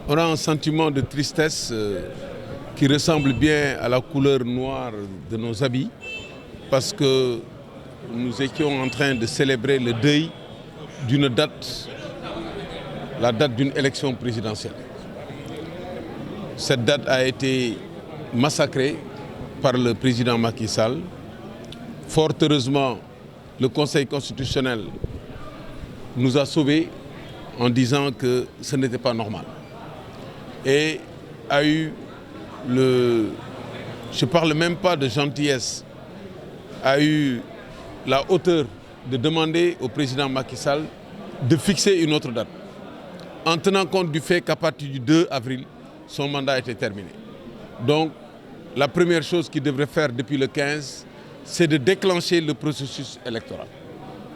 On a un sentiment de tristesse qui ressemble bien à la couleur noire de nos habits parce que nous étions en train de célébrer le deuil d'une date, la date d'une élection présidentielle. Cette date a été massacrée par le président Macky Sall. Fort heureusement, le Conseil constitutionnel nous a sauvés en disant que ce n'était pas normal. Et a eu je ne parle même pas de gentillesse, a eu la hauteur de demander au président Macky Sall de fixer une autre date, en tenant compte du fait qu'à partir du 2 avril, son mandat était terminé. Donc, la première chose qu'il devrait faire depuis le 15, c'est de déclencher le processus électoral,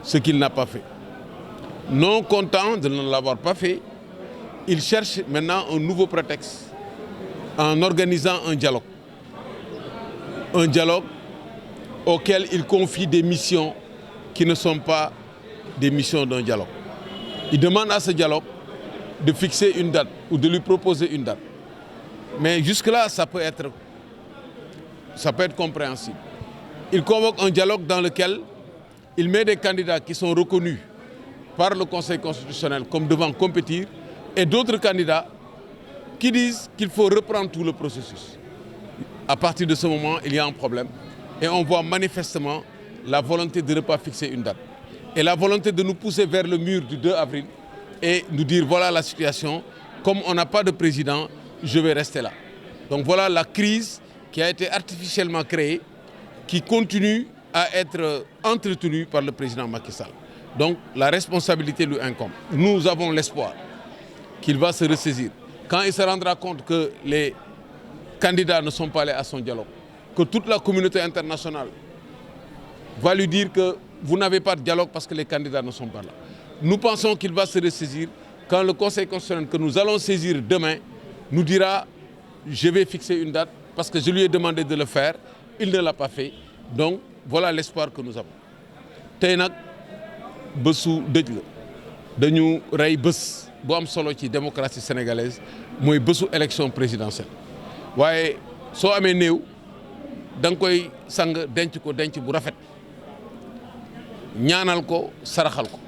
ce qu'il n'a pas fait. Non content de ne l'avoir pas fait, il cherche maintenant un nouveau prétexte en organisant un dialogue. Un dialogue auquel il confie des missions qui ne sont pas des missions d'un dialogue. Il demande à ce dialogue de fixer une date ou de lui proposer une date. Mais jusque-là, ça peut être compréhensible. Il convoque un dialogue dans lequel il met des candidats qui sont reconnus par le Conseil constitutionnel comme devant compétir et d'autres candidats qui disent qu'il faut reprendre tout le processus. À partir de ce moment, il y a un problème et on voit manifestement la volonté de ne pas fixer une date et la volonté de nous pousser vers le mur du 2 avril et nous dire voilà la situation, comme on n'a pas de président, je vais rester là. Donc voilà la crise qui a été artificiellement créée, qui continue à être entretenue par le président Macky Sall. Donc la responsabilité lui incombe. Nous avons l'espoir qu'il va se ressaisir. Quand il se rendra compte que les candidats ne sont pas allés à son dialogue, que toute la communauté internationale va lui dire que vous n'avez pas de dialogue parce que les candidats ne sont pas là. Nous pensons qu'il va se ressaisir quand le Conseil constitutionnel que nous allons saisir demain nous dira je vais fixer une date parce que je lui ai demandé de le faire, il ne l'a pas fait. Donc voilà l'espoir que nous avons. Tey nag bésu dëj la dañu rey bés bu am solo ci démocratie sénégalaise mooy bésu élection présidentielle waaye soo amee néew da nga koy sang denc ko denc bu rafet ñaanal ko saraxal ko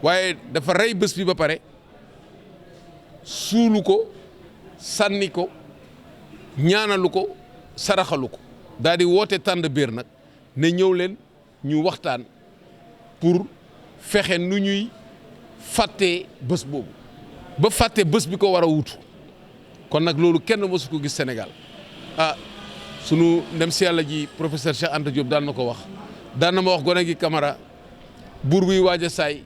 waaye dafa rey bés bi ba pare suulu ko sànni ko ñaanalu ko saraxalu ko daal di woote tànn biir nag ne ñëw leen ñu waxtaan pour fexe nu ñuy fàttee bés boobu ba fàtte bés bi ko war a wutu kon nag loolu kenn mësu ko gis Sénégal sunu ndem si yàlla ji professeur Cheikh Anta Diop daan na ko wax daan na ma wax gone gi Camara buur buy waaj a saay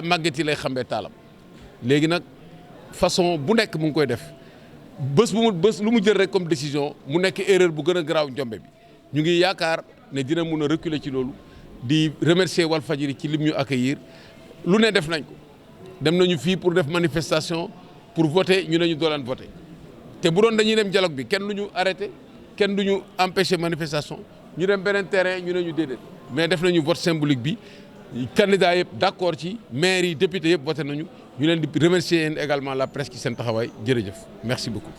màgget yi lay xambee taalam léegi nag façon bu nekk mu ngi koy def bés lu mu jël rek comme décision mu nekk erreur bu gën a garaaw njombe bi ñu ngi yaakaar ne dina mun a reculer ci loolu di remercier Walfadjri ci lim ñu accueillir lu ne def nañ ko dem nañu fii pour def manifestation pour voter ñu ne ñu dooleen voter te bu doon dañuy dem dialogue bi kenn du ñu arrêté kenn du ñu empêcher manifestation ñu dem beneen terrain ñu ne ñu déedéet mais def nañu vote symbolique bi candidat yëpp d'accord ci maire yi député yëpp voté nañu ñu leen di remercier également la presse ci seen taxawaay jërëjëf merci beaucoup.